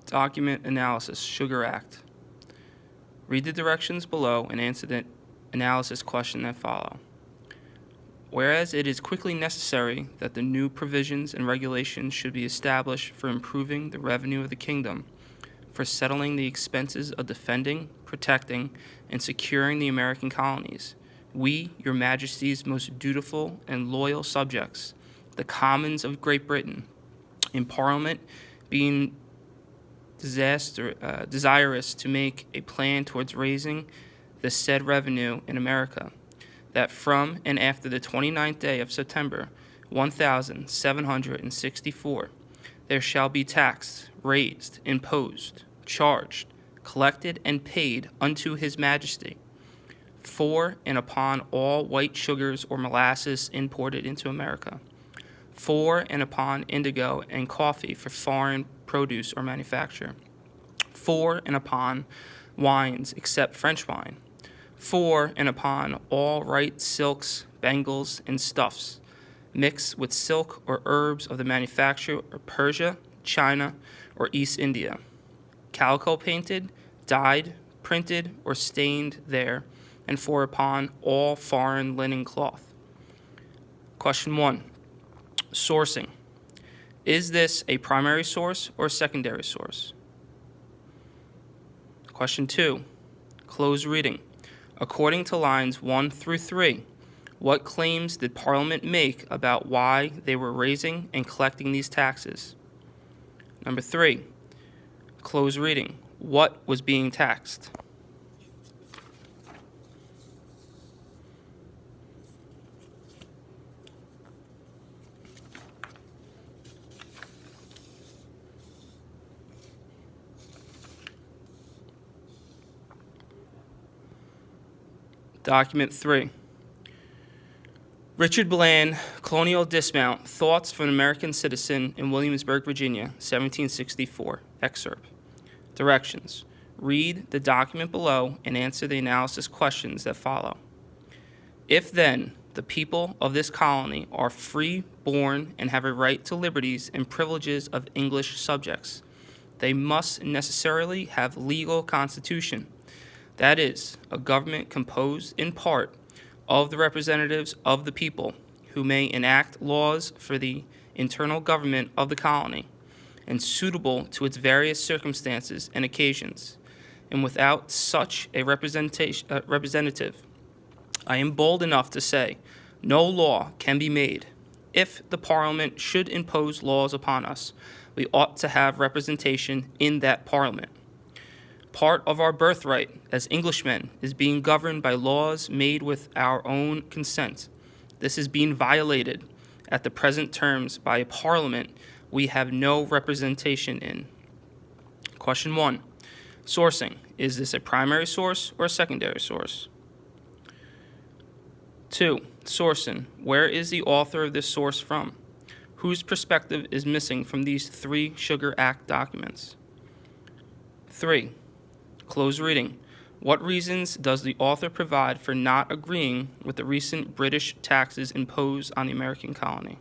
Document analysis, Sugar Act. Read the directions below and answer the analysis question that follow. Whereas it is quickly necessary that the new provisions and regulations should be established for improving the revenue of the kingdom, for settling the expenses of defending, protecting, and securing the American colonies, we, your majesty's most dutiful and loyal subjects, the Commons of Great Britain, in Parliament being desirous to make a plan towards raising the said revenue in America, that from and after the 29th day of September 1764, there shall be taxed, raised, imposed, charged, collected, and paid unto his majesty for and upon all white sugars or molasses imported into America, for and upon indigo and coffee for foreign produce or manufacture, for and upon wines except French wine, for and upon all right silks, bangles, and stuffs, mixed with silk or herbs of the manufacture of Persia, China, or East India, calico painted, dyed, printed, or stained there, and for upon all foreign linen cloth. Question 1. Sourcing. Is this a primary source or a secondary source? Question 2. Close reading. According to lines 1 through 3, what claims did Parliament make about why they were raising and collecting these taxes? Number 3. Close reading. What was being taxed? Document 3. Richard Bland, Colonial Dismount, Thoughts from an American Citizen in Williamsburg, Virginia, 1764. Excerpt. Directions. Read the document below and answer the analysis questions that follow. If then the people of this colony are free born and have a right to liberties and privileges of English subjects, they must necessarily have legal constitution. That is, a government composed in part of the representatives of the people, who may enact laws for the internal government of the colony, and suitable to its various circumstances and occasions. And without such a representative, I am bold enough to say, no law can be made. If the Parliament should impose laws upon us, we ought to have representation in that Parliament. Part of our birthright as Englishmen is being governed by laws made with our own consent. This is being violated at the present terms by a Parliament we have no representation in. Question 1. Sourcing. Is this a primary source or a secondary source? 2. Sourcing. Where is the author of this source from? Whose perspective is missing from these 3 Sugar Act documents? 3. Close reading. What reasons does the author provide for not agreeing with the recent British taxes imposed on the American colony?